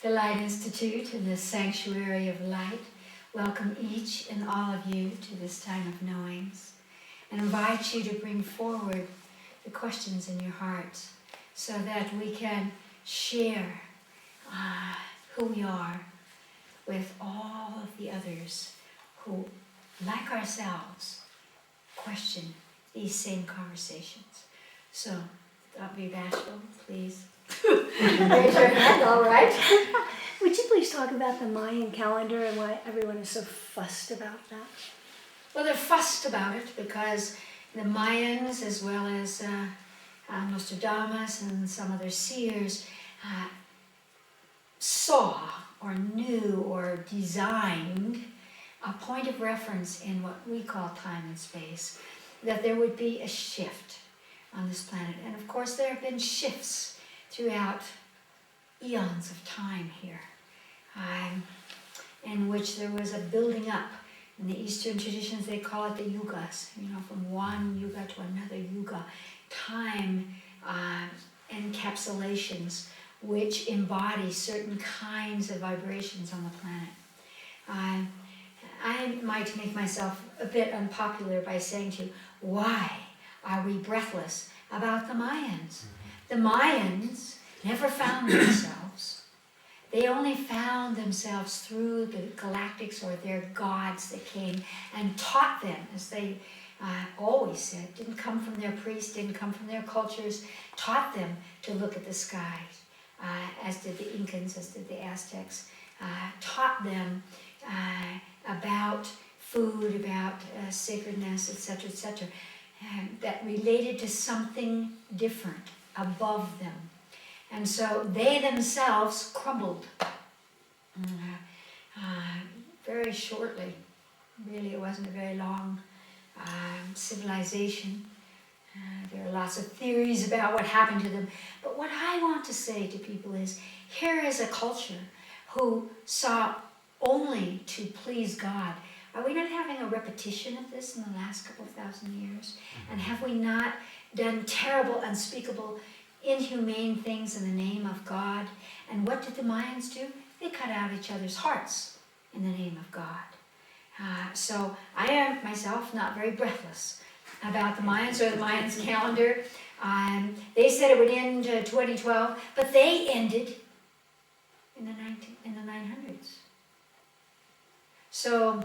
the Light Institute and the Sanctuary of Light welcome each and all of you to this time of knowings and invite you to bring forward the questions in your hearts so that we can share who we are with all of the others who, like ourselves, question these same conversations. So, don't be bashful, please. Raise your hand, all right? Would you please talk about the Mayan calendar and why everyone is so fussed about that? Well, they're fussed about it because the Mayans, as well as Nostradamus and some other seers, saw or knew or designed a point of reference in what we call time and space, that there would be a shift on this planet. And of course, there have been shifts throughout eons of time here, in which there was a building up. In the Eastern traditions, they call it the yugas, from one yuga to another yuga. Time encapsulations which embody certain kinds of vibrations on the planet. I might make myself a bit unpopular by saying to you, why are we breathless about the Mayans? The Mayans never found themselves. They only found themselves through the galactics or their gods that came and taught them, as they always said, didn't come from their priests, didn't come from their cultures, taught them to look at the sky, as did the Incans, as did the Aztecs, taught them about food, about sacredness, etc., that related to something different above them. And so they themselves crumbled very shortly. Really, it wasn't a very long civilization. There are lots of theories about what happened to them. But what I want to say to people is, here is a culture who saw only to please God. Are we not having a repetition of this in the last couple of thousand years? And have we not done terrible, unspeakable, inhumane things in the name of God? And what did the Mayans do? They cut out each other's hearts in the name of God. So I am myself not very breathless about the Mayans or the Mayans calendar. They said it would end 2012, but they ended in the 900s. So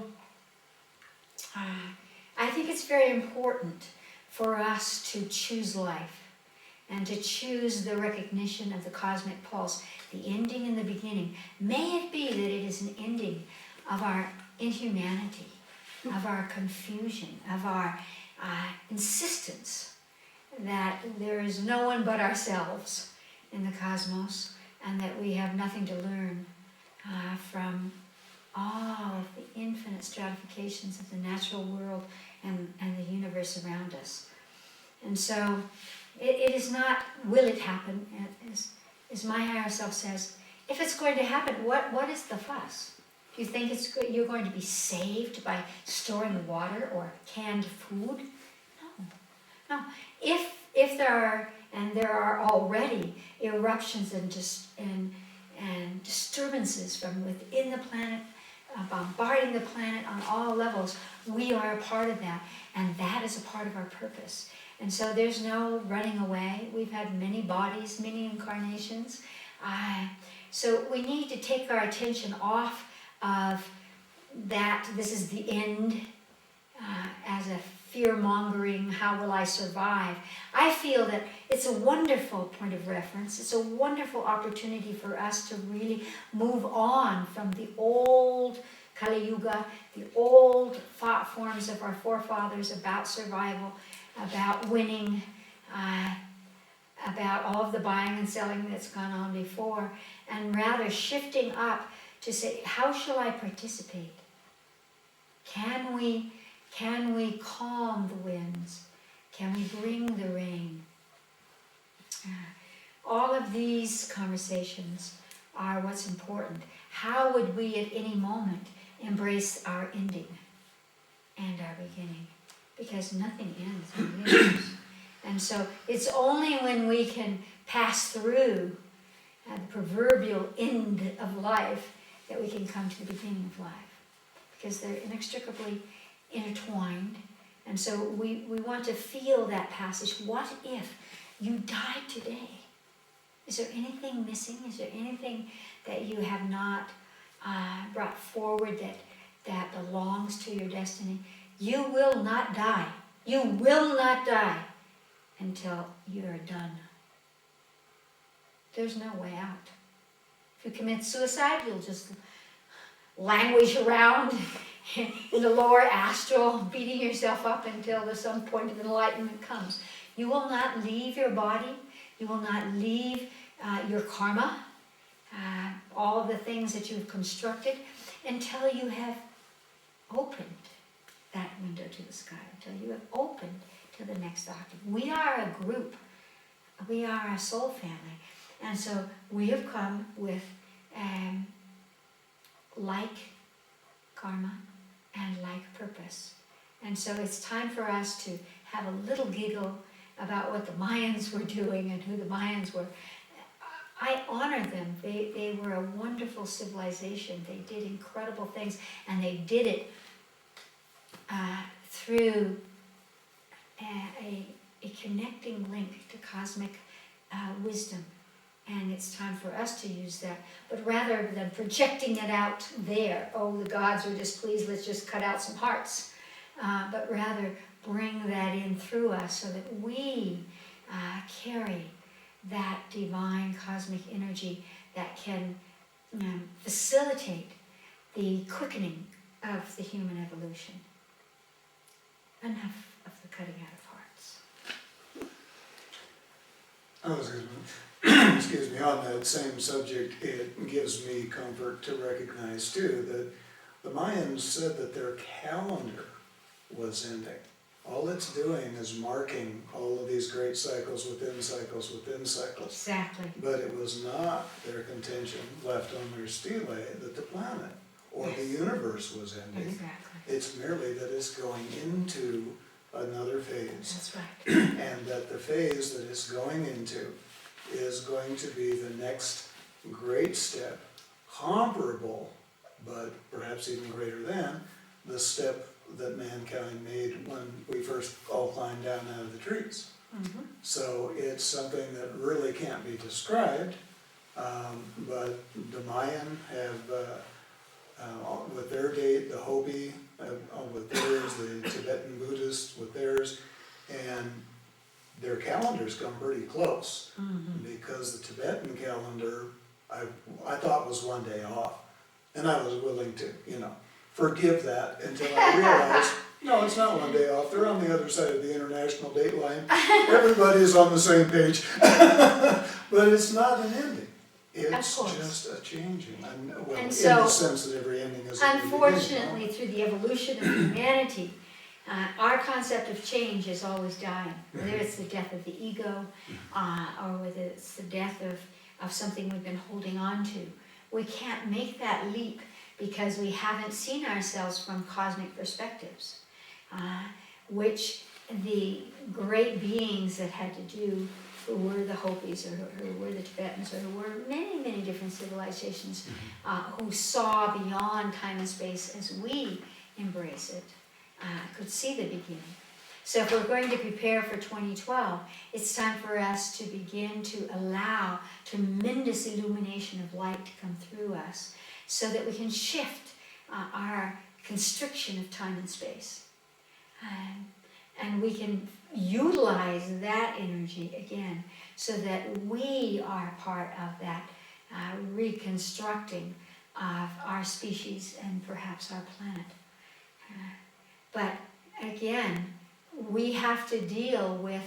I think it's very important for us to choose life and to choose the recognition of the cosmic pulse, the ending and the beginning. May it be that it is an ending of our inhumanity, of our confusion, of our insistence that there is no one but ourselves in the cosmos, and that we have nothing to learn from all of the infinite stratifications of the natural world and the universe around us. And so it is not, will it happen? As my higher self says, if it's going to happen, what is the fuss? Do you think you're going to be saved by storing water or canned food? No. If there are, and there are already, eruptions and disturbances from within the planet, bombarding the planet on all levels, we are a part of that, and that is a part of our purpose. And so there's no running away. We've had many bodies, many incarnations. So we need to take our attention off of that this is the end, as a fear-mongering, how will I survive? I feel that it's a wonderful point of reference. It's a wonderful opportunity for us to really move on from the old Kali Yuga, the old thought forms of our forefathers about survival, about winning, about all of the buying and selling that's gone on before, and rather shifting up to say, how shall I participate? Can we calm the winds? Can we bring the rain? All of these conversations are what's important. How would we at any moment embrace our ending and our beginning? Because nothing ends in the universe. And so it's only when we can pass through the proverbial end of life, that we can come to the beginning of life. Because they're inextricably intertwined. And so we want to feel that passage. What if you died today? Is there anything missing? Is there anything that you have not brought forward that belongs to your destiny? You will not die. You will not die until you are done. There's no way out. If you commit suicide, you'll just languish around in the lower astral, beating yourself up until some point of enlightenment comes. You will not leave your body. You will not leave your karma, all of the things that you've constructed, until you have opened that window to the sky, until you have opened to the next octave. We are a group. We are a soul family. And so we have come with like karma and like purpose. And so it's time for us to have a little giggle about what the Mayans were doing and who the Mayans were. I honor them. They were a wonderful civilization. They did incredible things, and they did it through a connecting link to cosmic wisdom. And it's time for us to use that. But rather than projecting it out there, oh, the gods are displeased, let's just cut out some hearts. But rather bring that in through us so that we carry that divine cosmic energy that can facilitate the quickening of the human evolution. Enough of the cutting out of hearts. I was going to excuse me, on that same subject, it gives me comfort to recognize too that the Mayans said that their calendar was ending. All it's doing is marking all of these great cycles within cycles within cycles. Exactly. But it was not their contention left on their stele that the planet or the universe was ending. Exactly. It's merely that it's going into another phase. That's right. And that the phase that it's going into is going to be the next great step, comparable, but perhaps even greater than, the step that mankind made when we first all climbed down out of the trees. Mm-hmm. So it's something that really can't be described, but the Mayan have, with their date, the Hopi with theirs, the Tibetan Buddhists with theirs, and their calendars come pretty close, because the Tibetan calendar I thought was one day off, and I was willing to, forgive that until I realized, no, it's not one day off. They're on the other side of the international date line. Everybody's on the same page, but it's not an ending. It's just a changing, well, in so, the sense that every ending is a new beginning. Unfortunately, through the evolution of humanity, our concept of change is always dying. Whether it's the death of the ego, or whether it's the death of something we've been holding on to. We can't make that leap because we haven't seen ourselves from cosmic perspectives, which the great beings that had to do, who were the Hopis, or who were the Tibetans, or who were many, many different civilizations, who saw beyond time and space as we embrace it, could see the beginning. So if we're going to prepare for 2012, it's time for us to begin to allow tremendous illumination of light to come through us so that we can shift our constriction of time and space. And we can utilize that energy again so that we are part of that reconstructing of our species and perhaps our planet. But again, we have to deal with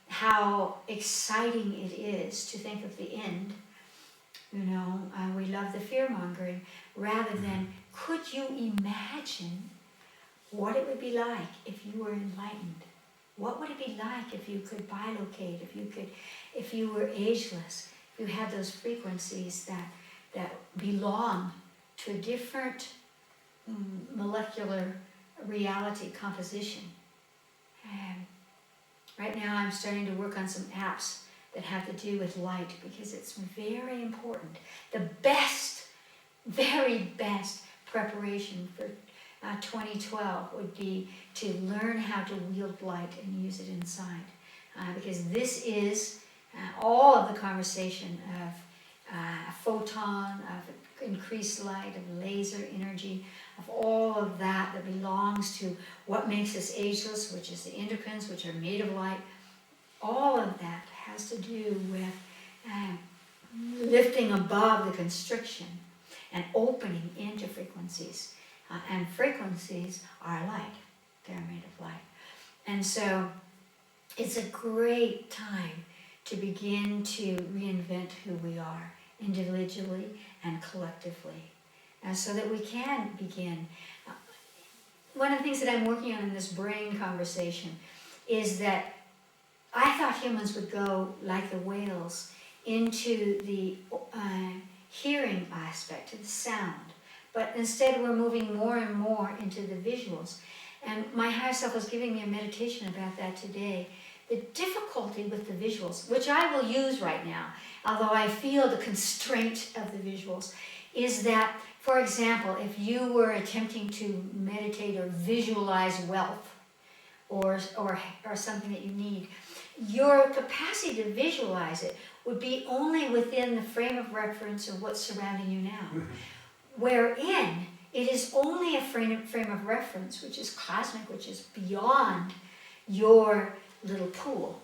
how exciting it is to think of the end. We love the fear-mongering rather than, could you imagine what it would be like if you were enlightened? What would it be like if you could bilocate, if you were ageless, if you had those frequencies that belong to a different molecular reality composition? Right now I'm starting to work on some apps that have to do with light, because it's very important. The best, very best preparation for 2012 would be to learn how to wield light and use it inside. Because this is all of the conversation of photon, of increased light, of laser energy, of all of that that belongs to what makes us ageless, which is the endocrines, which are made of light. All of that has to do with lifting above the constriction and opening into frequencies. And frequencies are light. They're made of light. And so it's a great time to begin to reinvent who we are, individually and collectively, so that we can begin. One of the things that I'm working on in this brain conversation is that I thought humans would go like the whales into the hearing aspect, to the sound, but instead we're moving more and more into the visuals. And my higher self was giving me a meditation about that today. The difficulty with the visuals, which I will use right now, although I feel the constraint of the visuals, is that, for example, if you were attempting to meditate or visualize wealth or something that you need, your capacity to visualize it would be only within the frame of reference of what's surrounding you now. Wherein it is only a frame of reference, which is cosmic, which is beyond your little pool,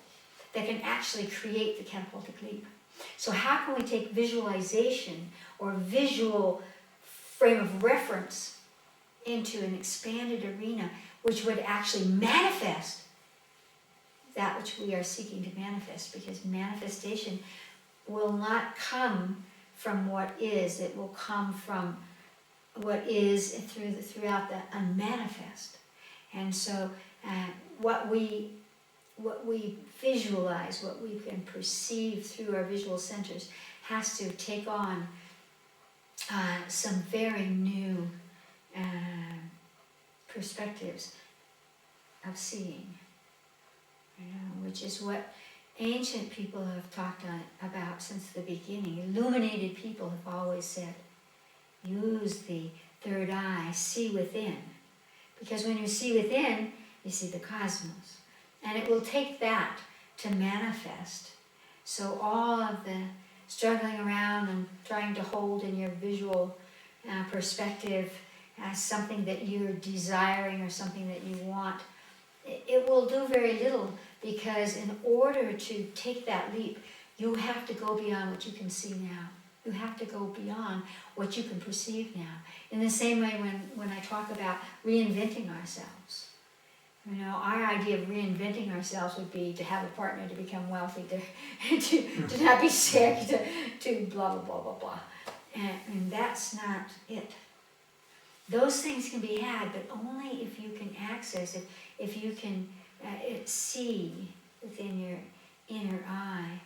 that can actually create the catapultic leap. So how can we take visualization or visual frame of reference into an expanded arena which would actually manifest that which we are seeking to manifest? Because manifestation will not come from what is, it will come from what is throughout the unmanifest. And so what we visualize, what we can perceive through our visual centers, has to take on some very new perspectives of seeing, which is what ancient people have talked about since the beginning. Illuminated people have always said, use the third eye, see within. Because when you see within, you see the cosmos. And it will take that to manifest. So all of the struggling around and trying to hold in your visual perspective as something that you're desiring or something that you want, it will do very little, because in order to take that leap, you have to go beyond what you can see now. You have to go beyond what you can perceive now. In the same way when I talk about reinventing ourselves. Our idea of reinventing ourselves would be to have a partner, to become wealthy, to not be sick, to blah, blah, blah, blah, blah. And that's not it. Those things can be had, but only if you can access it, if you can see within your inner eye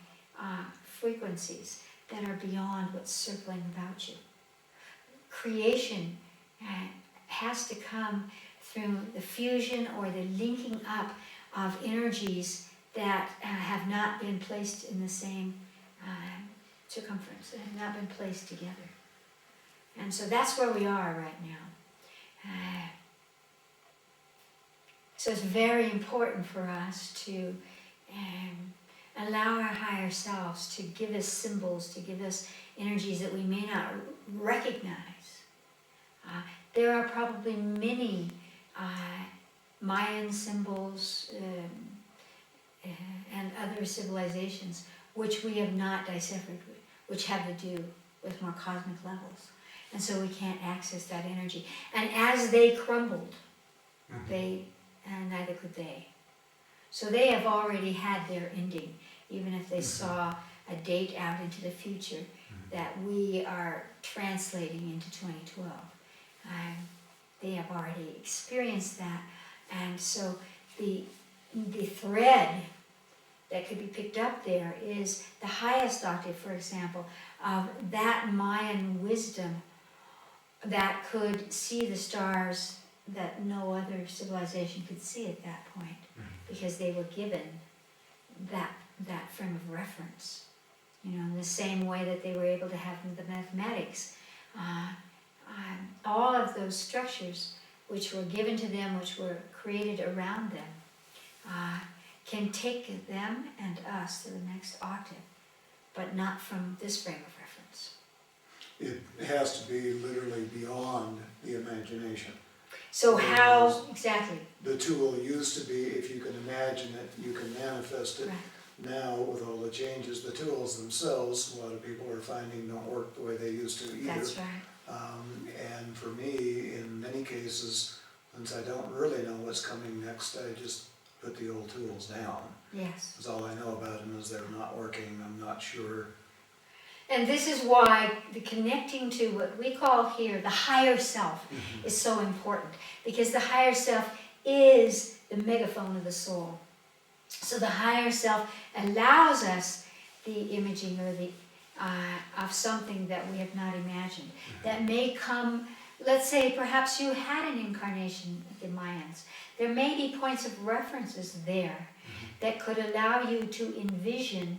frequencies that are beyond what's circling about you. Creation has to come through the fusion or the linking up of energies that have not been placed in the same circumference, that have not been placed together. And so that's where we are right now. So it's very important for us to allow our higher selves to give us symbols, to give us energies that we may not recognize. There are probably many Mayan symbols and other civilizations which we have not deciphered, which have to do with more cosmic levels. And so we can't access that energy. And as they crumbled, neither could they. So they have already had their ending, even if they saw a date out into the future that we are translating into 2012. They have already experienced that. And so the thread that could be picked up there is the highest octave, for example, of that Mayan wisdom that could see the stars that no other civilization could see at that point, because they were given that that frame of reference. You know, in the same way that they were able to have the mathematics. All of those structures which were given to them, which were created around them, can take them and us to the next octave, but not from this frame of reference. It has to be literally beyond the imagination. So Whereas how, exactly, The tool used to be, if you can imagine it, you can manifest it. right, Now, with all the changes, the tools themselves, a lot of people are finding don't work the way they used to either. that's right. And for me, in many cases, since I don't really know what's coming next, I just put the old tools down. Yes. Because all I know about them is they're not working, I'm not sure. And this is why the connecting to what we call here the higher self is so important, because the higher self is the megaphone of the soul. So the higher self allows us the imaging or the of something that we have not imagined, that may come. Let's say perhaps you had an incarnation at the Mayans. There may be points of references there that could allow you to envision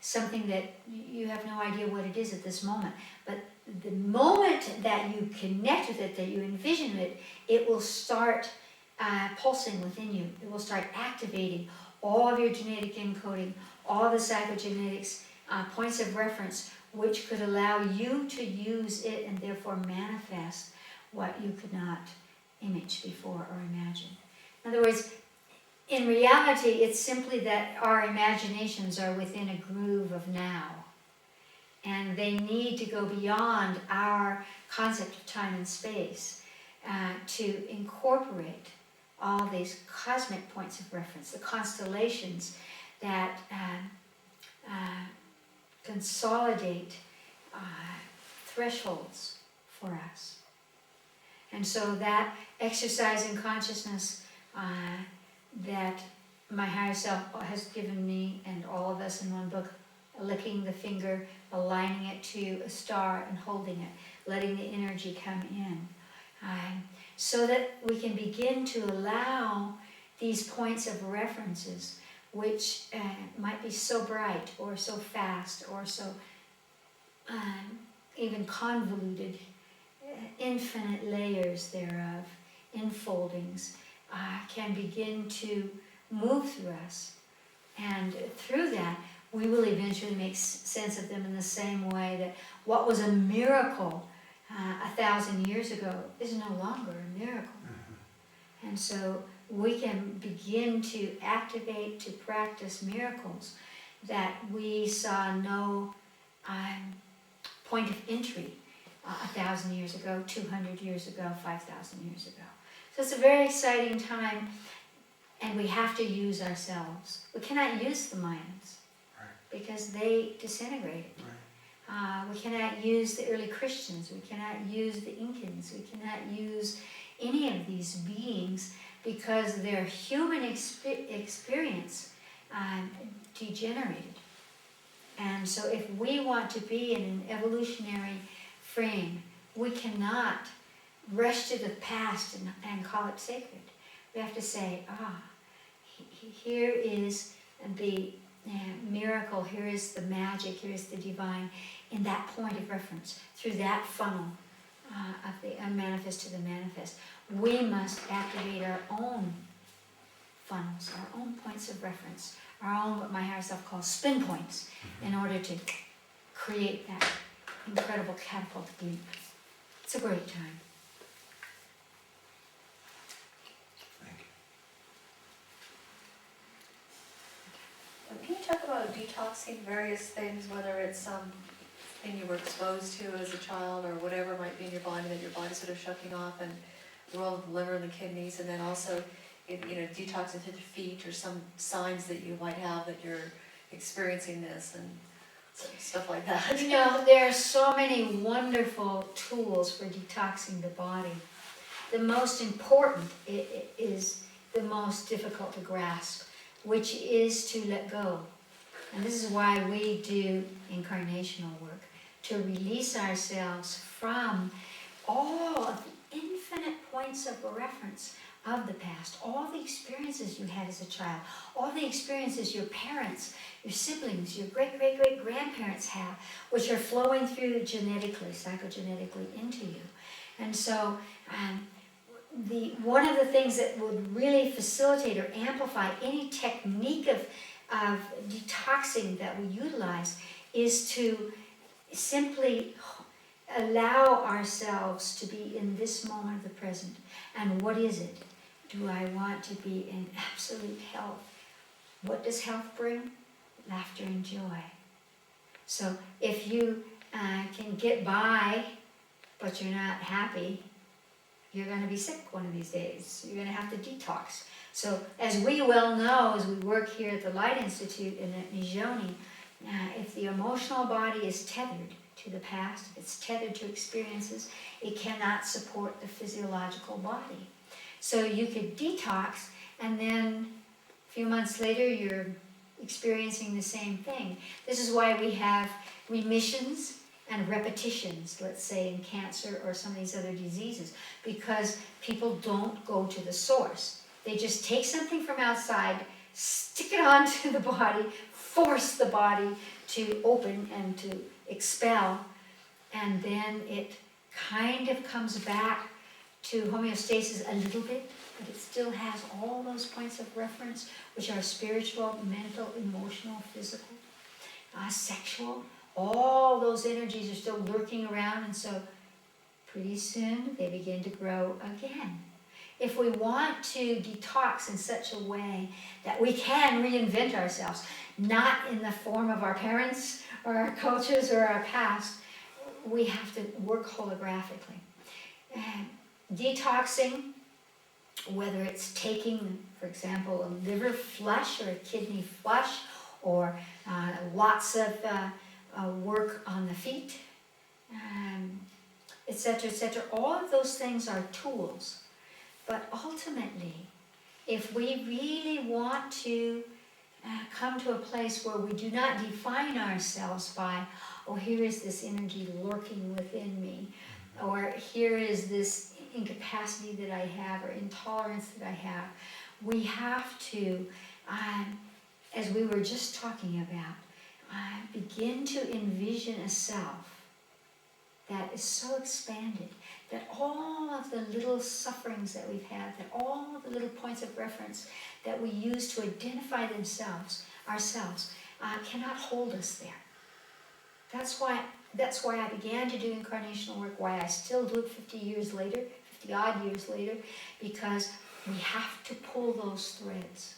something that you have no idea what it is at this moment. But the moment that you connect with it, that you envision it, it will start pulsing within you. It will start activating all of your genetic encoding, all the psychogenetics, points of reference, which could allow you to use it and therefore manifest what you could not image before or imagine. In other words, in reality, it's simply that our imaginations are within a groove of now. And they need to go beyond our concept of time and space to incorporate all these cosmic points of reference, the constellations that consolidate thresholds for us. And so that exercise in consciousness that my higher self has given me and all of us in one book, licking the finger, aligning it to a star and holding it, letting the energy come in, so that we can begin to allow these points of references, which might be so bright or so fast or so even convoluted, infinite layers thereof, enfoldings, can begin to move through us. And through that, we will eventually make sense of them in the same way that what was a miracle 1,000 years ago is no longer a miracle. And so we can begin to activate, to practice miracles that we saw no point of entry 1,000 years ago, 200 years ago, 5,000 years ago. So it's a very exciting time, and we have to use ourselves. We cannot use the Mayans because they disintegrated. We cannot use the early Christians. We cannot use the Incans. We cannot use any of these beings because their human experience degenerated. And so if we want to be in an evolutionary frame, we cannot rush to the past and call it sacred. We have to say, here is the miracle, here is the magic, here is the divine, in that point of reference, through that funnel of the unmanifest to the manifest. We must activate our own funnels, our own points of reference, our own, what my higher self calls spin points, in order to create that incredible catapult leap. It's a great time. Can you talk about detoxing various things, whether it's something you were exposed to as a child or whatever might be in your body that your body's sort of shucking off, and the role of the liver and the kidneys, and then also detoxing to the feet or some signs that you might have that you're experiencing this and stuff like that. You know, there are so many wonderful tools for detoxing the body. The most important is the most difficult to grasp, which is to let go. And this is why we do incarnational work, to release ourselves from all of the infinite points of reference of the past, all the experiences you had as a child, all the experiences your parents, your siblings, your great-great-great-grandparents have, which are flowing through genetically, psychogenetically into you. And so one of the things that would really facilitate or amplify any technique of detoxing that we utilize is to simply allow ourselves to be in this moment of the present. And what is it? Do I want to be in absolute health? What does health bring? Laughter and joy. So if you can get by, but you're not happy, you're going to be sick one of these days. You're going to have to detox. So as we well know, as we work here at the Light Institute and at Nijoni, if the emotional body is tethered to the past, if it's tethered to experiences, it cannot support the physiological body. So you could detox, and then a few months later you're experiencing the same thing. This is why we have remissions and repetitions, let's say in cancer or some of these other diseases, because people don't go to the source. They just take something from outside, stick it onto the body, force the body to open and to expel, and then it kind of comes back to homeostasis a little bit, but it still has all those points of reference, which are spiritual, mental, emotional, physical, sexual. All those energies are still lurking around, and so pretty soon they begin to grow again. If we want to detox in such a way that we can reinvent ourselves, not in the form of our parents or our cultures or our past, we have to work holographically. Detoxing, whether it's taking, for example, a liver flush or a kidney flush, or lots of work on the feet, etc., etc. All of those things are tools. But ultimately, if we really want to come to a place where we do not define ourselves by, oh, here is this energy lurking within me, or here is this incapacity that I have, or intolerance that I have, we have to, as we were just talking about, begin to envision a self that is so expanded, that all of the little sufferings that we've had, that all of the little points of reference that we use to identify ourselves, cannot hold us there. That's why I began to do incarnational work, why I still do it 50 years later, 50 odd years later, because we have to pull those threads,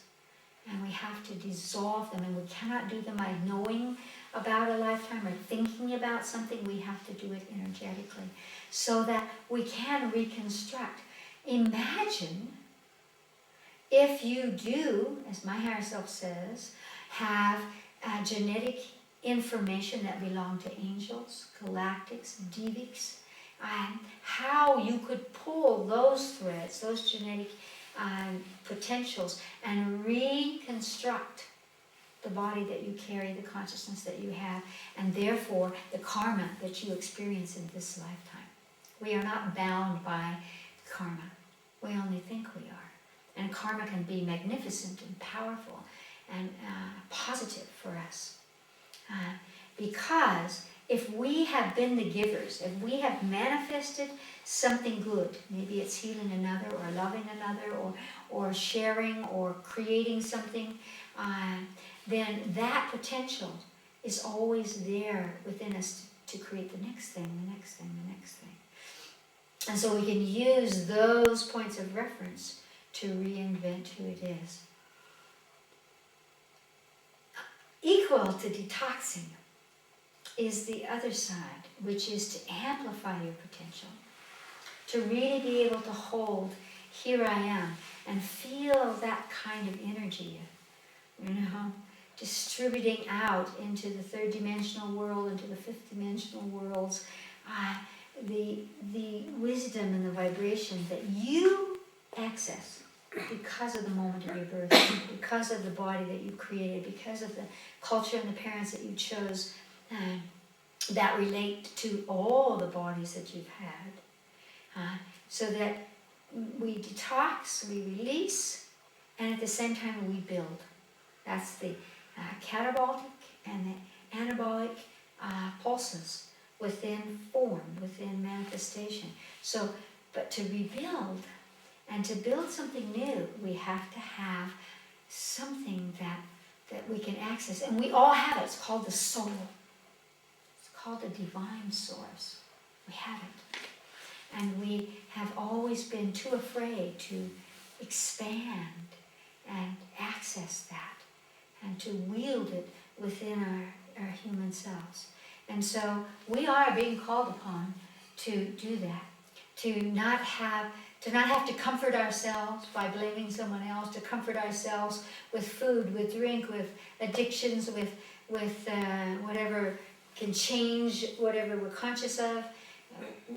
and we have to dissolve them, and we cannot do them by knowing about a lifetime or thinking about something. We have to do it energetically so that we can reconstruct. Imagine if you do, as my higher self says, have genetic information that belong to angels, galactics, devics, how you could pull those threads, those genetic potentials, and reconstruct the body that you carry, the consciousness that you have, and therefore the karma that you experience in this lifetime. We are not bound by karma. We only think we are. And karma can be magnificent and powerful and positive for us. Because if we have been the givers, if we have manifested something good, maybe it's healing another or loving another or sharing or creating something, then that potential is always there within us to create the next thing, the next thing, the next thing. And so we can use those points of reference to reinvent who it is. Equal to detoxing is the other side, which is to amplify your potential, to really be able to hold, here I am, and feel that kind of energy, distributing out into the third dimensional world, into the fifth dimensional worlds, the wisdom and the vibration that you access because of the moment of your birth, because of the body that you created, because of the culture and the parents that you chose that relate to all the bodies that you've had, so that we detox, we release, and at the same time we build. That's the catabolic and the anabolic pulses within form, within manifestation. So, but to rebuild and to build something new, we have to have something that we can access. And we all have it. It's called the soul. It's called the divine source. We have it. And we have always been too afraid to expand and access that and to wield it within our human selves. And so we are being called upon to do that, to not have to comfort ourselves by blaming someone else, to comfort ourselves with food, with drink, with addictions, with whatever can change whatever we're conscious of.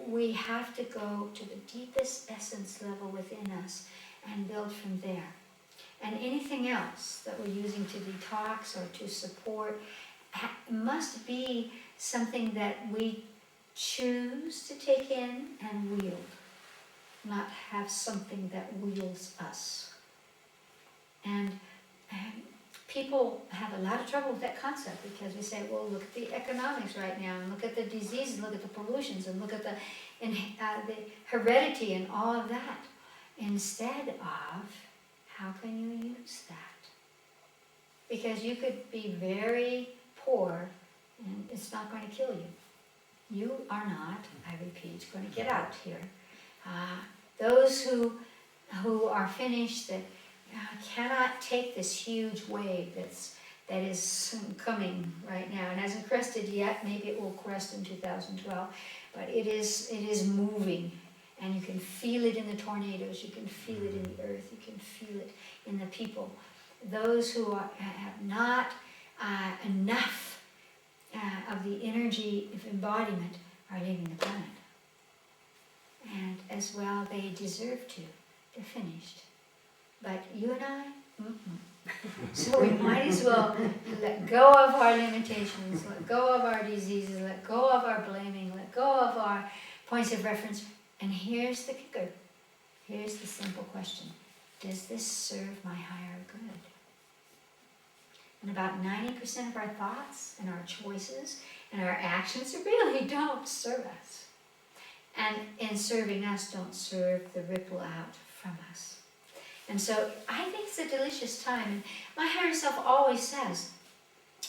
We have to go to the deepest essence level within us and build from there. And anything else that we're using to detox or to support must be something that we choose to take in and wield, not have something that wields us. And people have a lot of trouble with that concept because we say, well, look at the economics right now, and look at the diseases, look at the pollutions, and look at the heredity and all of that, instead of how can you use that? Because you could be very poor and it's not going to kill you. You are not, I repeat, going to get out here. Those who are finished, that cannot take this huge wave that is coming right now. It hasn't crested yet. Maybe it will crest in 2012, but it is moving, and you can feel it in the tornadoes. You can feel it in the earth. You can feel it in the people. Those who have not enough of the energy of embodiment are leaving the planet. And as well, they deserve to. They're finished. But you and I, So we might as well let go of our limitations, let go of our diseases, let go of our blaming, let go of our points of reference. And here's the kicker. Here's the simple question. Does this serve my higher good? And about 90% of our thoughts and our choices and our actions really don't serve us. And in serving us, don't serve the ripple out from us. And so I think it's a delicious time. And my higher self always says,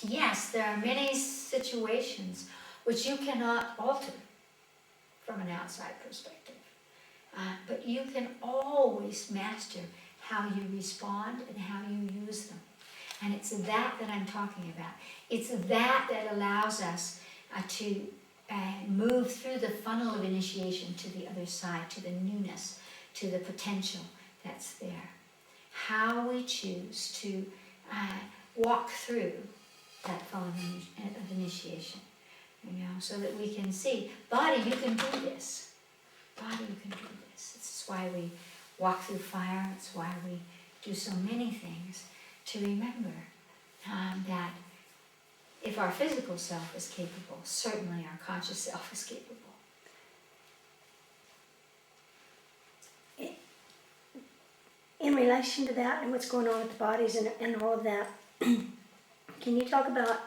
yes, there are many situations which you cannot alter from an outside perspective. But you can always master how you respond and how you use them. And it's that I'm talking about. It's that allows us to move through the funnel of initiation to the other side, to the newness, to the potential that's there. How we choose to walk through that funnel of initiation, so that we can see, body, you can do this. Body, you can do this. This is why we walk through fire. It's why we do so many things, to remember that if our physical self is capable, certainly our conscious self is capable. In relation to that and what's going on with the bodies and all of that, can you talk about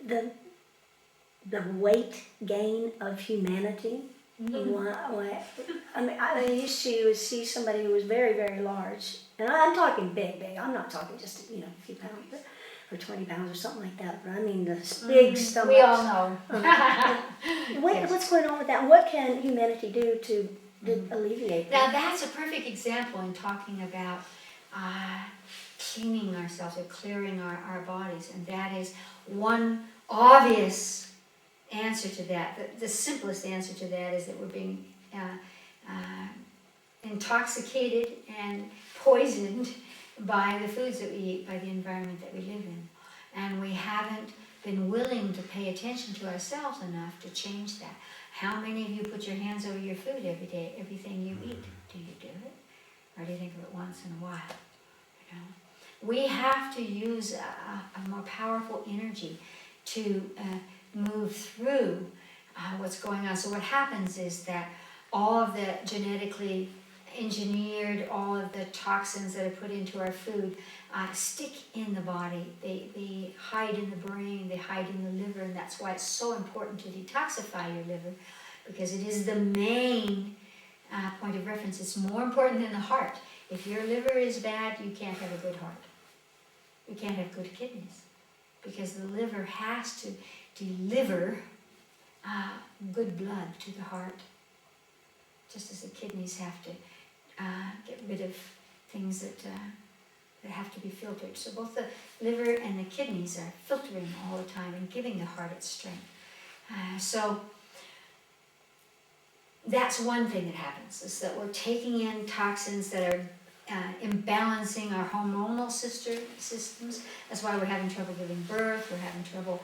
the weight gain of humanity? Mm-hmm. I used to see somebody who was very, very large, and I'm talking big. I'm not talking just a few pounds or 20 pounds or something like that. But I mean the big stomachs. We all know. What's going on with that? What can humanity do to alleviate that? Now that's a perfect example in talking about cleaning ourselves or clearing our bodies, and that is one obvious answer to that. The simplest answer to that is that we're being intoxicated and poisoned by the foods that we eat, by the environment that we live in. And we haven't been willing to pay attention to ourselves enough to change that. How many of you put your hands over your food every day, everything you eat? Do you do it? Or do you think of it once in a while? We have to use a more powerful energy to move through what's going on. So what happens is that all of the genetically engineered, all of the toxins that are put into our food stick in the body. They hide in the brain, they hide in the liver, and that's why it's so important to detoxify your liver, because it is the main point of reference. It's more important than the heart. If your liver is bad, you can't have a good heart. You can't have good kidneys, because the liver has to deliver good blood to the heart, just as the kidneys have to get rid of things that have to be filtered. So both the liver and the kidneys are filtering all the time and giving the heart its strength. So that's one thing that happens, is that we're taking in toxins that are imbalancing our hormonal systems. That's why we're having trouble giving birth, we're having trouble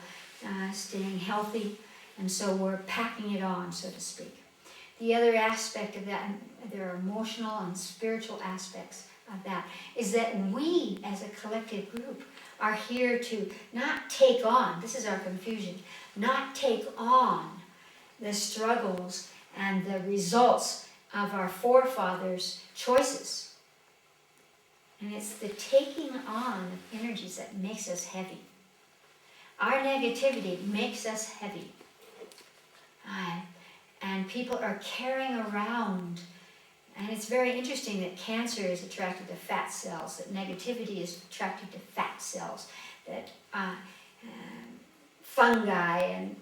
staying healthy, and so we're packing it on, so to speak. The other aspect of that, and there are emotional and spiritual aspects of that, is that we as a collective group are here to not take on, this is our confusion, not take on the struggles and the results of our forefathers' choices. And it's the taking on of energies that makes us heavy. Our negativity makes us heavy. And people are carrying around, and it's very interesting that cancer is attracted to fat cells, that negativity is attracted to fat cells, that fungi and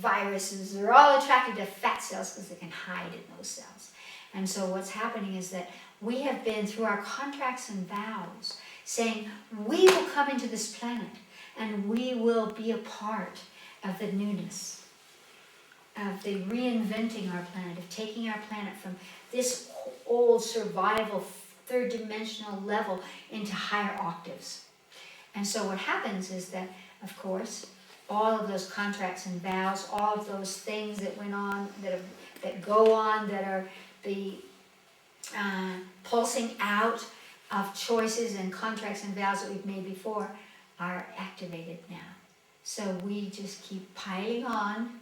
viruses are all attracted to fat cells because they can hide in those cells. And so what's happening is that we have been, through our contracts and vows, saying we will come into this planet and we will be a part of the newness, of the reinventing our planet, of taking our planet from this old survival, third-dimensional level into higher octaves. And so what happens is that, of course, all of those contracts and vows, all of those things that went on, that go on, that are the pulsing out of choices and contracts and vows that we've made before, are activated now. So we just keep piling on,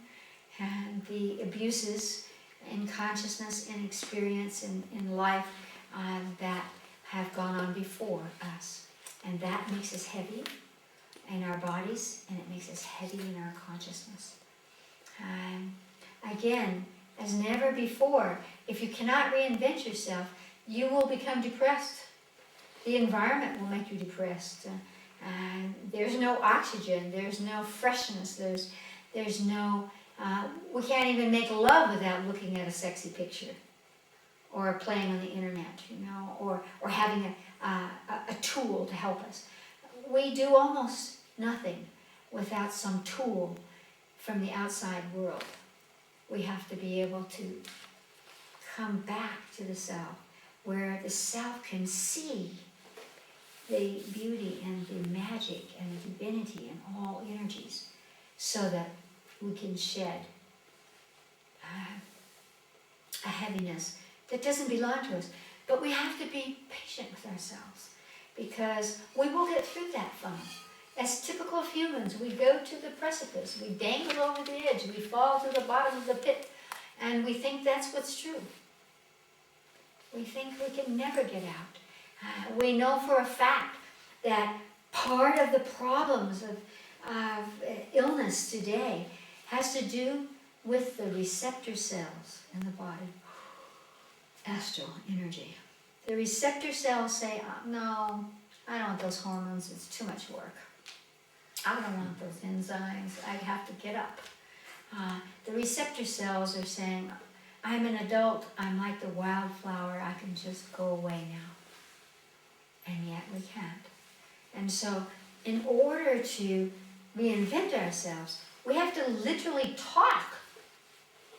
and the abuses in consciousness and experience in life that have gone on before us. And that makes us heavy in our bodies, and it makes us heavy in our consciousness. Again, as never before, if you cannot reinvent yourself, you will become depressed. The environment will make you depressed. There's no oxygen, there's no freshness, there's no, we can't even make love without looking at a sexy picture, or playing on the internet, or having a tool to help us. We do almost nothing without some tool from the outside world. We have to be able to come back to the self, where the self can see the beauty and the magic and the divinity in all energies, so that we can shed a heaviness that doesn't belong to us. But we have to be patient with ourselves, because we will get through that funnel. As typical of humans, we go to the precipice, we dangle over the edge, we fall to the bottom of the pit, and we think that's what's true. We think we can never get out. We know for a fact that part of the problems of illness today has to do with the receptor cells in the body, astral energy. The receptor cells say, no, I don't want those hormones, it's too much work. I don't want those enzymes, I'd have to get up. The receptor cells are saying, I'm an adult, I'm like the wildflower, I can just go away now. And yet we can't. And so, in order to reinvent ourselves, we have to literally talk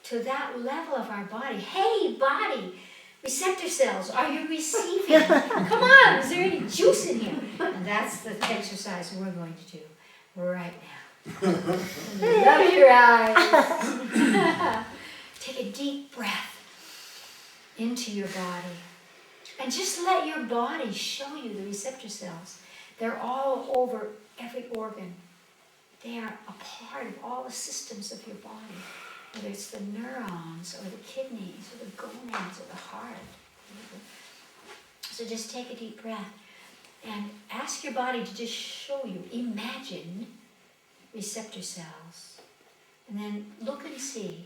to that level of our body. Hey, body, receptor cells, are you receiving? Come on, is there any juice in here? And that's the exercise we're going to do right now. Love your eyes. Take a deep breath into your body. And just let your body show you the receptor cells. They're all over every organ. They are a part of all the systems of your body. whether it's the neurons or the kidneys or the gonads or the heart. So just take a deep breath and ask your body to just show you, imagine receptor cells. And then look and see,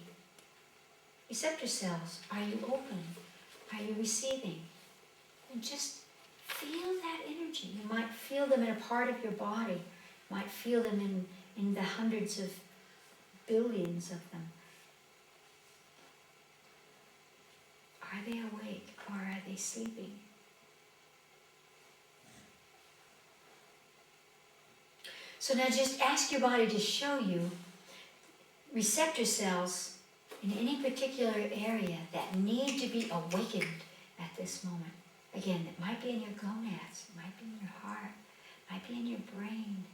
receptor cells, are you open? Are you receiving? And just feel that energy. You might feel them in a part of your body. You might feel them in the hundreds of billions of them. Are they awake or are they sleeping? So now just ask your body to show you receptor cells in any particular area that need to be awakened at this moment. Again, it might be in your gonads, it might be in your heart, it might be in your brain.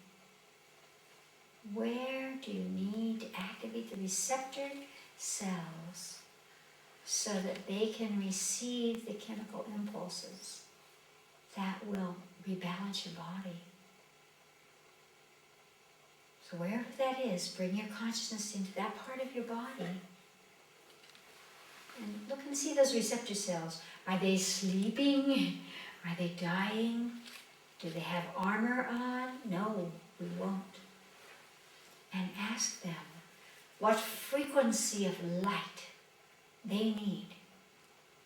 Where do you need to activate the receptor cells so that they can receive the chemical impulses that will rebalance your body? So wherever that is, bring your consciousness into that part of your body and look and see those receptor cells. Are they sleeping? Are they dying? Do they have armor on? No, we won't. And ask them what frequency of light they need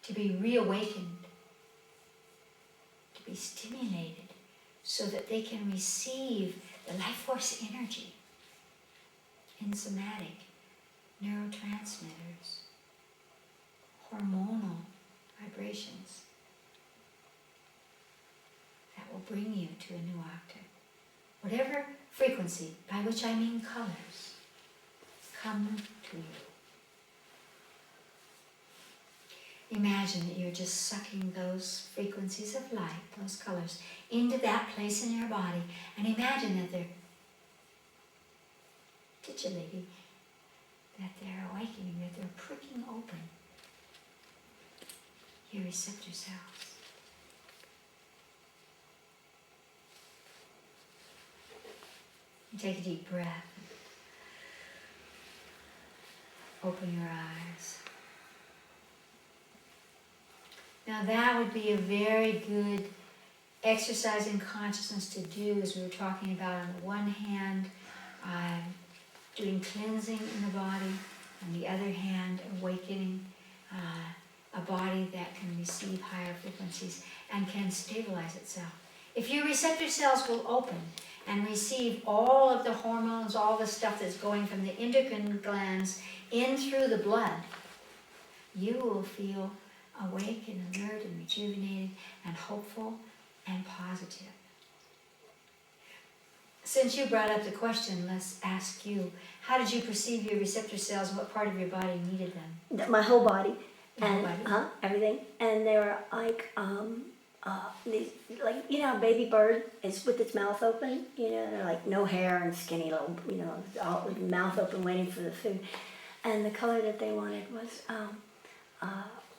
to be reawakened, to be stimulated, so that they can receive the life force energy, enzymatic, neurotransmitters, hormonal vibrations that will bring you to a new octave. Whatever frequency, by which I mean colors, come to you. Imagine that you're just sucking those frequencies of light, those colors, into that place in your body, and imagine that they're titillating, that they're awakening, that they're pricking open your receptor cells. You take a deep breath. Open your eyes. Now that would be a very good exercise in consciousness to do, as we were talking about. On the one hand, doing cleansing in the body. On the other hand, awakening a body that can receive higher frequencies and can stabilize itself. If your receptor cells will open and receive all of the hormones, all the stuff that's going from the endocrine glands in through the blood, you will feel awake and alert and rejuvenated and hopeful and positive. Since you brought up the question, let's ask you, how did you perceive your receptor cells and what part of your body needed them? My whole body. Your whole And body? everything. And they were like, these, like, you know, a baby bird is with its mouth open, you know, they're like no hair and skinny little, you know, all with mouth open waiting for the food. And the color that they wanted was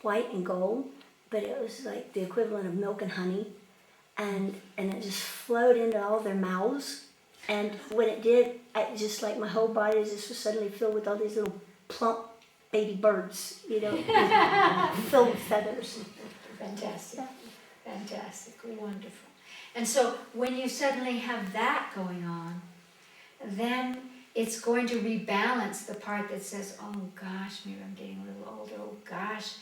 white and gold, but it was like the equivalent of milk and honey. And it just flowed into all their mouths. And when it did, I just like my whole body just was suddenly filled with all these little plump baby birds, you know, filled with feathers. Fantastic. Fantastic. Wonderful. And so when you suddenly have that going on, then it's going to rebalance the part that says, oh gosh, maybe I'm getting a little older, oh gosh,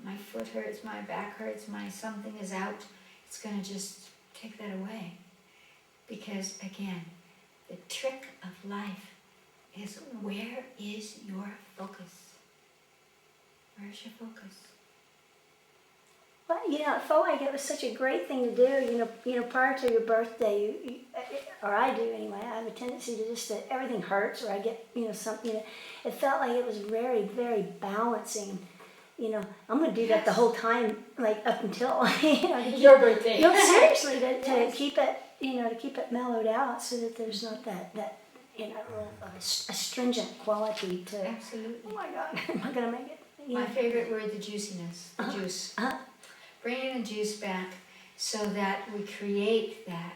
my foot hurts, my back hurts, my something is out. It's going to just take that away. Because again, the trick of life is, where is your focus? Where's your focus? Well, you know, it felt like it was such a great thing to do. You know, prior to your birthday, or I do anyway. I have a tendency to just that everything hurts, or I get, you know, something. You know, it felt like it was very, very balancing. You know, I'm going to do that the whole time, like up until you know, Your birthday. no, seriously, to keep it, you know, to keep it mellowed out, so that there's not that you know, astringent quality to. Absolutely. Oh my God, am I going to make it? Yeah. My favorite word, the juiciness, the juice. Bringing the juice back so that we create that,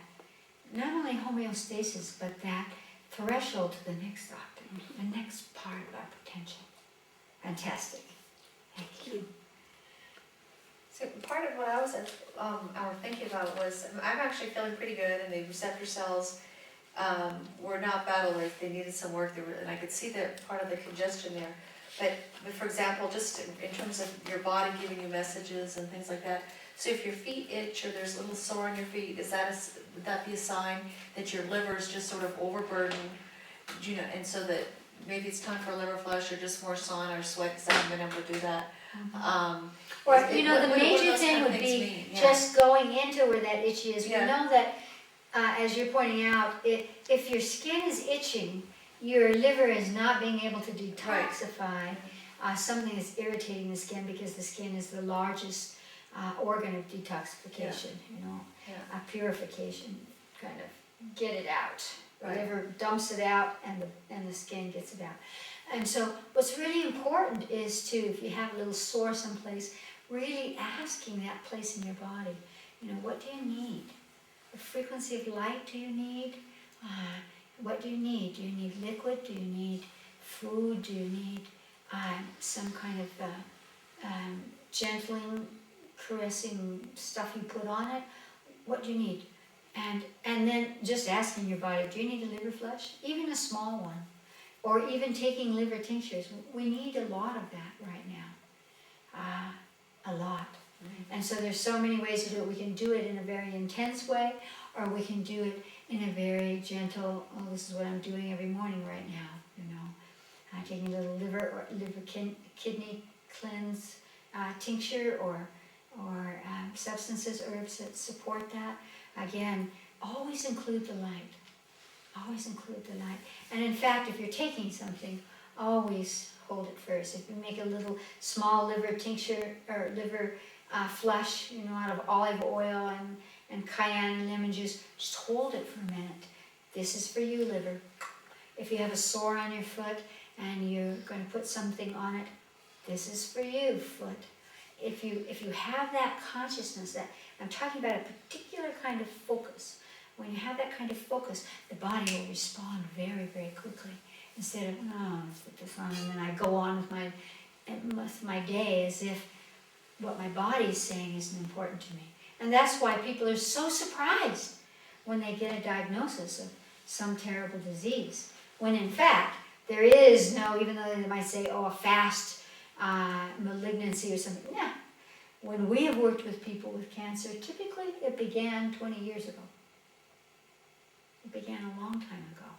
not only homeostasis, but that threshold to the next octave, the next part of our potential. Fantastic. Thank you. So part of what I was thinking about was, I'm actually feeling pretty good, and the receptor cells were not battlers, they needed some work, and I could see that part of the congestion there. But for example, just in terms of your body giving you messages and things like that, so if your feet itch or there's a little sore on your feet, would that be a sign that your liver is just sort of overburdened, and so that maybe it's time for a liver flush or just more sauna or sweat, because I haven't been able to do that. Or, What- the what major those thing kind of would things be mean, yeah. just going into where that itchy is. We Yeah. know that, as you're pointing out, if your skin is itching, your liver is not being able to detoxify something that's irritating the skin, because the skin is the largest organ of detoxification, Yeah. a purification, kind of get it out. The Right. liver dumps it out, and the skin gets it out. And so what's really important is to, if you have a little sore someplace, really asking that place in your body, what do you need? What frequency of light do you need? What do you need? Do you need liquid? Do you need food? Do you need some kind of gentling, caressing stuff you put on it? What do you need? And then just asking your body, do you need a liver flush? Even a small one. Or even taking liver tinctures. We need a lot of that right now. A lot. And so there's so many ways to do it. We can do it in a very intense way, or we can do it in a very gentle, this is what I'm doing every morning right now, taking a little liver kidney cleanse tincture, or substances, herbs that support that. Again, always include the light. Always include the light. And in fact, if you're taking something, always hold it first. If you make a little small liver tincture or liver flush, out of olive oil and cayenne and lemon juice, just hold it for a minute. This is for you, liver. If you have a sore on your foot and you're going to put something on it, this is for you, foot. If you have that consciousness, that I'm talking about a particular kind of focus. When you have that kind of focus, the body will respond very, very quickly. Instead of, let's put this on, and then I go on with my day as if what my body is saying isn't important to me. And that's why people are so surprised when they get a diagnosis of some terrible disease. When in fact, there is no, even though they might say, a fast malignancy or something. Yeah. When we have worked with people with cancer, typically it began 20 years ago. It began a long time ago.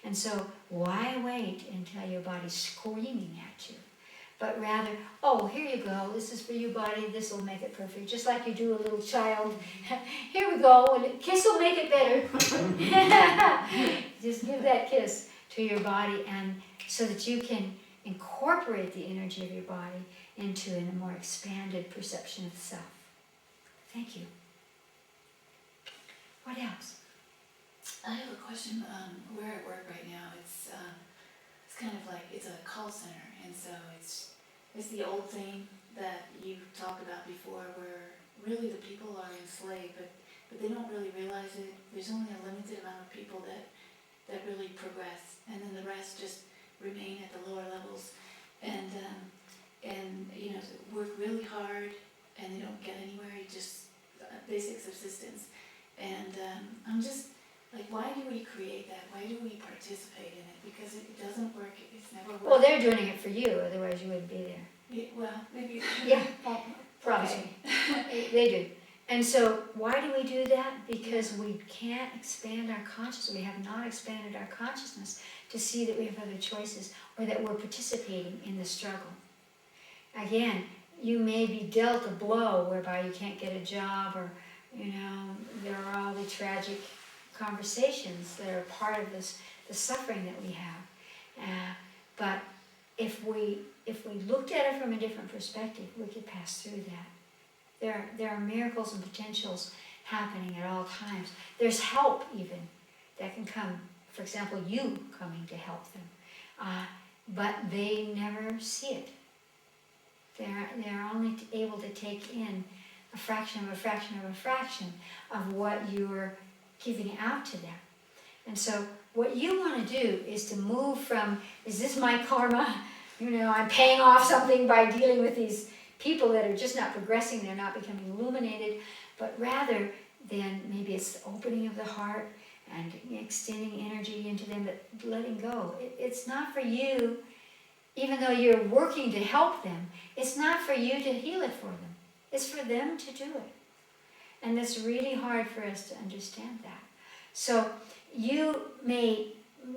And so why wait until your body's screaming at you? But rather, here you go, this is for you, body, this will make it perfect. Just like you do a little child. Here we go, and a kiss will make it better. Just give that kiss to your body, and so that you can incorporate the energy of your body into a more expanded perception of self. Thank you. What else? I have a question. We're at work right now. It's kind of like, it's a call center, and so it's the old thing that you talked about before, where really the people are enslaved, but they don't really realize it. There's only a limited amount of people that really progress, and then the rest just remain at the lower levels, and work really hard, and they don't get anywhere. You just basic subsistence, and I'm just like, why do we create that? Why do we participate in it? Because it doesn't work. It's never worked. Well, they're doing it for you, otherwise you wouldn't be there. Yeah, well, maybe. Yeah, promise me. They do. And so why do we do that? Because we can't expand our consciousness. We have not expanded our consciousness to see that we have other choices, or that we're participating in the struggle. Again, you may be dealt a blow whereby you can't get a job, or there are all the tragic conversations that are part of the suffering that we have. But if we looked at it from a different perspective, we could pass through that. There are miracles and potentials happening at all times. There's help even that can come. For example, you coming to help them. But they never see it. They're only able to take in a fraction of a fraction of a fraction of what you're giving out to them. And so what you want to do is to move from, is this my karma? I'm paying off something by dealing with these people that are just not progressing, they're not becoming illuminated, but rather then maybe it's the opening of the heart and extending energy into them, but letting go. It's not for you, even though you're working to help them, it's not for you to heal it for them. It's for them to do it. And it's really hard for us to understand that. So you may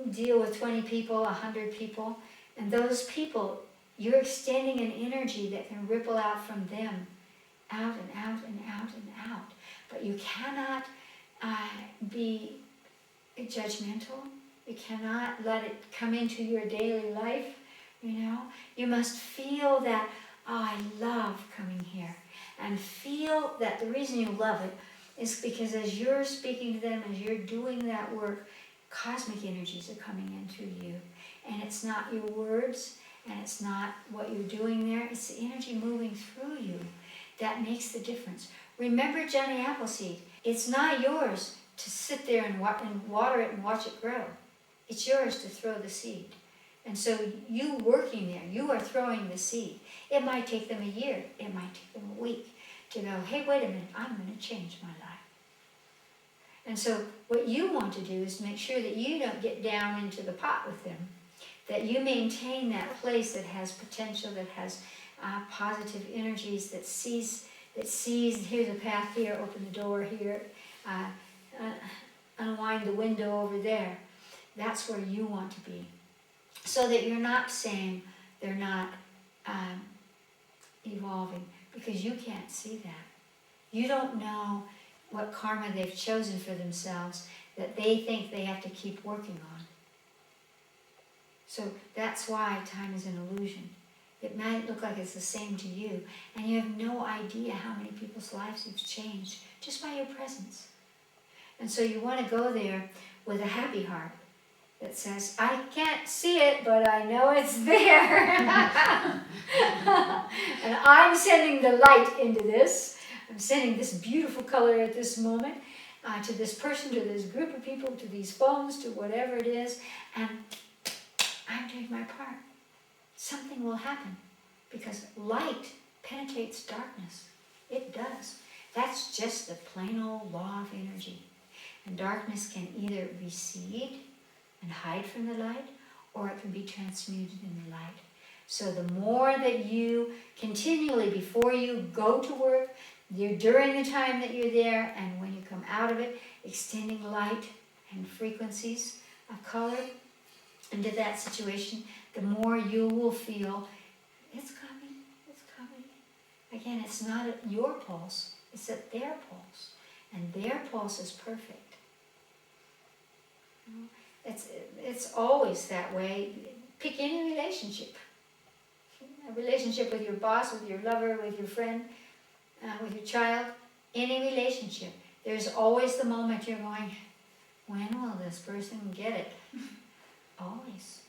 deal with 20 people, 100 people, and those people, you're extending an energy that can ripple out from them, out and out and out and out. But you cannot be judgmental. You cannot let it come into your daily life, You must feel that, I love coming here. And feel that the reason you love it is because as you're speaking to them, as you're doing that work, cosmic energies are coming into you. And it's not your words, and it's not what you're doing there, it's the energy moving through you that makes the difference. Remember Johnny Appleseed, it's not yours to sit there and water it and watch it grow. It's yours to throw the seed. And so you working there, you are throwing the seed. It might take them a year, it might take them a week to go, hey, wait a minute, I'm going to change my life. And so what you want to do is make sure that you don't get down into the pot with them, that you maintain that place that has potential, that has positive energies, that sees, here's a path here, open the door here, unwind the window over there. That's where you want to be. So that you're not saying they're not evolving, because you can't see that. You don't know what karma they've chosen for themselves that they think they have to keep working on. So that's why time is an illusion. It might look like it's the same to you, and you have no idea how many people's lives you've changed just by your presence. And so you want to go there with a happy heart that says, I can't see it, but I know it's there. And I'm sending the light into this. I'm sending this beautiful color at this moment to this person, to this group of people, to these phones, to whatever it is. And I'm doing my part. Something will happen because light penetrates darkness. It does. That's just the plain old law of energy. And darkness can either recede and hide from the light, or it can be transmuted in the light. So the more that you continually, before you go to work, you're during the time that you're there, and when you come out of it, extending light and frequencies of color into that situation, the more you will feel, it's coming, it's coming. Again, it's not at your pulse, it's at their pulse. And their pulse is perfect. It's always that way. Pick any relationship. A relationship with your boss, with your lover, with your friend, with your child. Any relationship. There's always the moment you're going, when will this person get it? Always.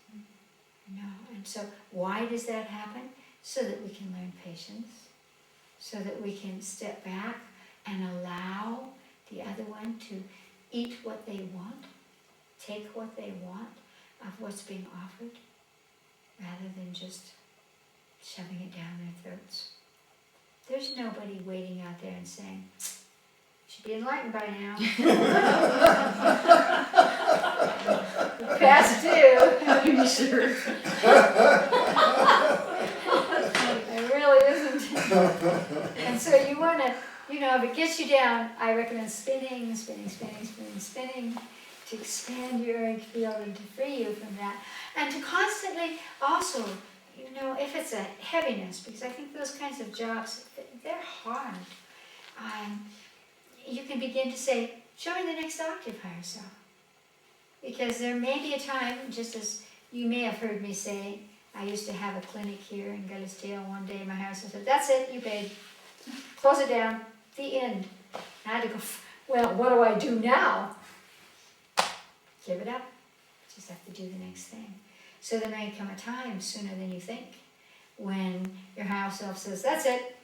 And so why does that happen? So that we can learn patience. So that we can step back and allow the other one to eat what they want. Take what they want of what's being offered, rather than just shoving it down their throats. There's nobody waiting out there and saying, you should be enlightened by now. Past due. Are you sure? It really isn't. And so you want to, if it gets you down, I recommend spinning, to expand your auric field and to free you from that. And to constantly also, if it's a heaviness, because I think those kinds of jobs, they're hard. You can begin to say, show me the next octave higher self. Because there may be a time, just as you may have heard me say, I used to have a clinic here in Galisteo one day. My higher self said, that's it, you paid. Close it down, the end. And I had to go, well, what do I do now? Give it up. Just have to do the next thing. So there may come a time sooner than you think when your higher self says, that's it.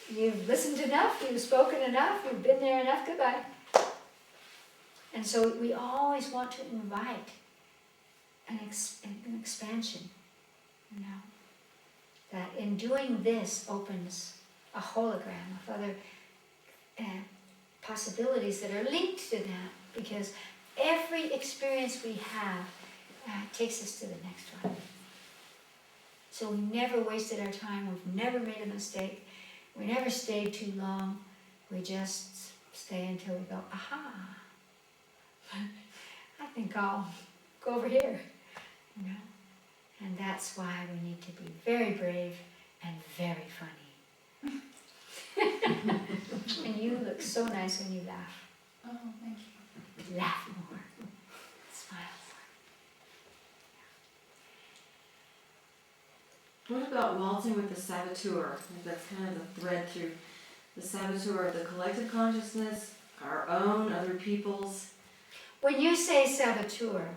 You've listened enough, you've spoken enough, you've been there enough, goodbye. And so we always want to invite an expansion You know, that in doing this opens a hologram of other possibilities that are linked to that, because every experience we have takes us to the next one. So we never wasted our time, we've never made a mistake, we never stayed too long, we just stay until we go, aha, I think I'll go over here, you know. And that's why we need to be very brave and very funny. And you look so nice when you laugh. Oh, thank you. Laugh more. Smile more. What about waltzing with the saboteur? Like that's kind of the thread through the saboteur of the collective consciousness, our own, other people's. When you say saboteur,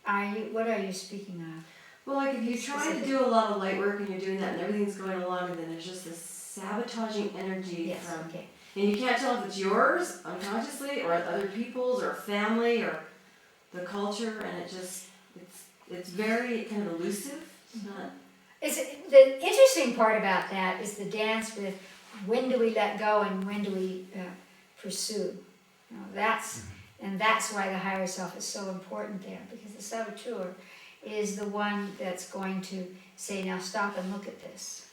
what are you speaking of? Well, like if you're trying to do a lot of light work and you're doing that and everything's going along and then there's just this sabotaging energy Yes, from, okay. and you can't tell if it's yours unconsciously or other people's or family or the culture, and it just, it's very kind of elusive. It's not. The interesting part about that is the dance with when do we let go and when do we pursue. You know, that's why the higher self is so important there, because the saboteur is the one that's going to say, now stop and look at this.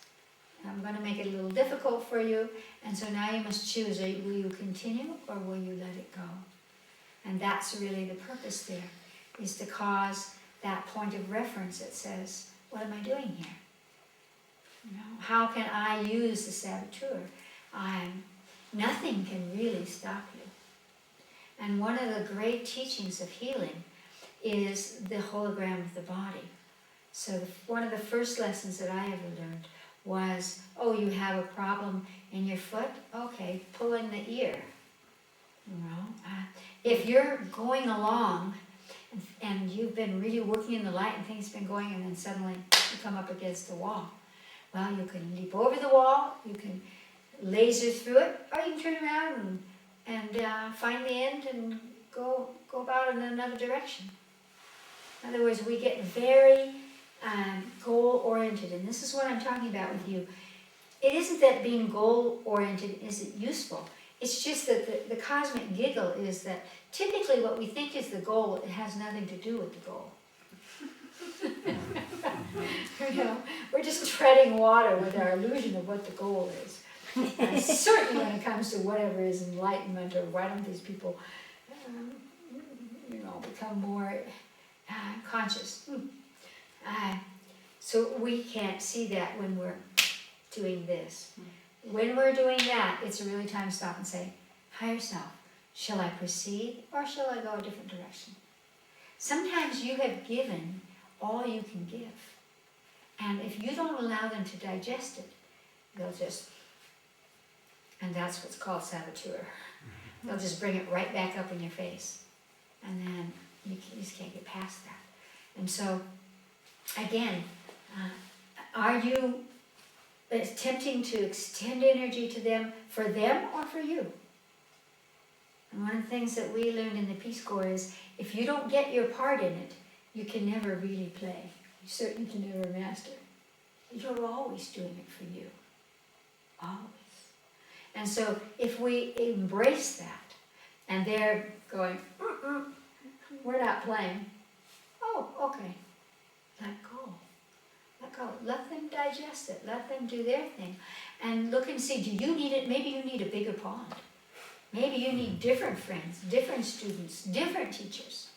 I'm going to make it a little difficult for you, and so now you must choose. Will you continue or will you let it go? And that's really the purpose there, is to cause that point of reference that says, what am I doing here? You know, how can I use the saboteur? Nothing can really stop you. And one of the great teachings of healing is the hologram of the body. So one of the first lessons that I ever learned was, oh, you have a problem in your foot? Okay, pull in the ear. You know, if you're going along and you've been really working in the light and things have been going, and then suddenly you come up against the wall, well, you can leap over the wall, you can laser through it, or you can turn around and find the end and go about in another direction. In other words, we get very goal-oriented, and this is what I'm talking about with you. It isn't that being goal-oriented isn't useful. It's just that the cosmic giggle is that typically what we think is the goal, it has nothing to do with the goal. You know, we're just treading water with our illusion of what the goal is. And certainly when it comes to whatever is enlightenment, or why don't these people, become more conscious. So we can't see that when we're doing this. When we're doing that, it's a really time to stop and say, higher self, shall I proceed or shall I go a different direction? Sometimes you have given all you can give. And if you don't allow them to digest it, they'll just, and that's what's called saboteur. They'll just bring it right back up in your face. And then you just can't get past that. And so, again, are you attempting to extend energy to them for them or for you? And one of the things that we learned in the Peace Corps is if you don't get your part in it, you can never really play. You certainly can never master. You're always doing it for you. Always. And so if we embrace that, and they're going, we're not playing. Oh, okay. Let go. Let go. Let them digest it. Let them do their thing. And look and see, do you need it? Maybe you need a bigger pond. Maybe you need different friends, different students, different teachers.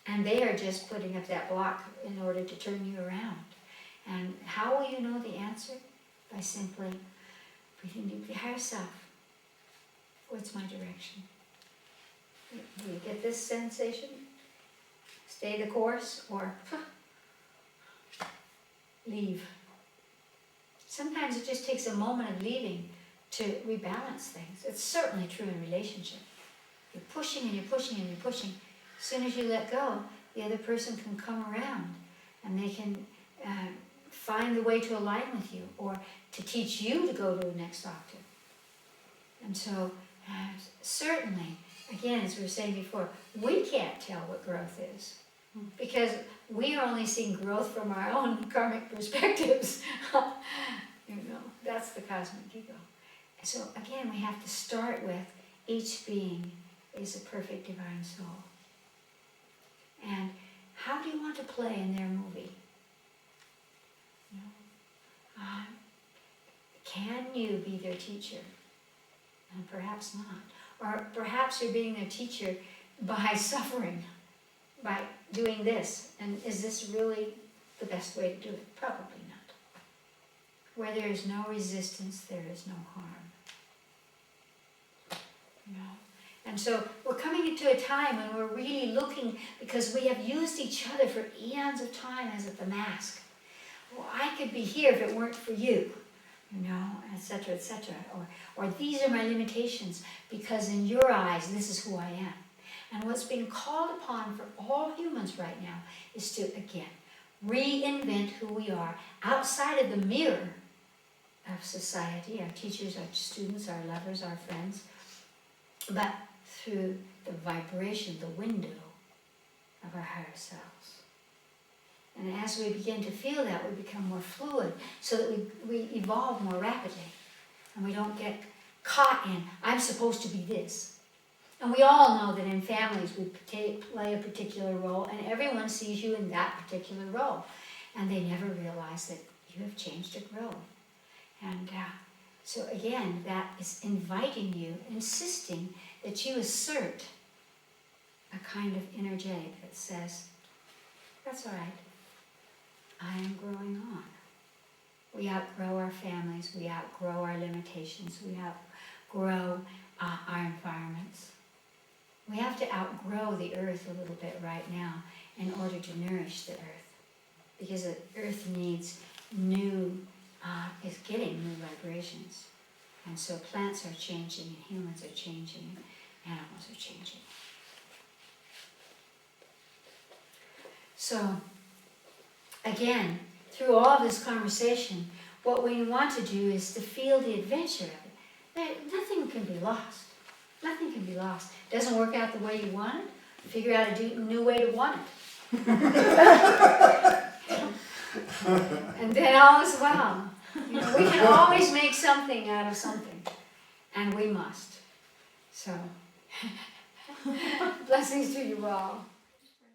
And they are just putting up that block in order to turn you around. And how will you know the answer? By simply breathing deeply. Higher self, what's my direction? Do you get this sensation? Stay the course or leave? Sometimes it just takes a moment of leaving to rebalance things. It's certainly true in relationship. You're pushing and you're pushing and you're pushing. As soon as you let go, the other person can come around and they can find the way to align with you or to teach you to go to the next octave. And so certainly, again, as we were saying before, we can't tell what growth is. Because we are only seeing growth from our own karmic perspectives. That's the cosmic ego. So again, we have to start with each being is a perfect divine soul. And how do you want to play in their movie? Can you be their teacher? And perhaps not. Or perhaps you're being their teacher by suffering, by doing this. And is this really the best way to do it? Probably not. Where there is no resistance, there is no harm. And so we're coming into a time when we're really looking, because we have used each other for eons of time as the mask. Well, I could be here if it weren't for you, etc., etc. Or these are my limitations, because in your eyes, this is who I am. And what's being called upon for all humans right now is to, again, reinvent who we are outside of the mirror of society, our teachers, our students, our lovers, our friends, but through the vibration, the window of our higher selves. And as we begin to feel that, we become more fluid, so that we evolve more rapidly. And we don't get caught in, I'm supposed to be this. And we all know that in families we play a particular role, and everyone sees you in that particular role. And they never realize that you have changed to grow. And so again, that is inviting you, insisting that you assert a kind of inner jade that says, that's all right, I am growing on. We outgrow our families, we outgrow our limitations, we outgrow our environments. We have to outgrow the earth a little bit right now in order to nourish the earth. Because the earth needs is getting new vibrations. And so plants are changing, and humans are changing, and animals are changing. So, again, through all of this conversation, what we want to do is to feel the adventure of it. Nothing can be lost. Nothing can be lost. It doesn't work out the way you want it, figure out a new way to want it. And then all is well. We can always make something out of something. And we must. So, blessings to you all.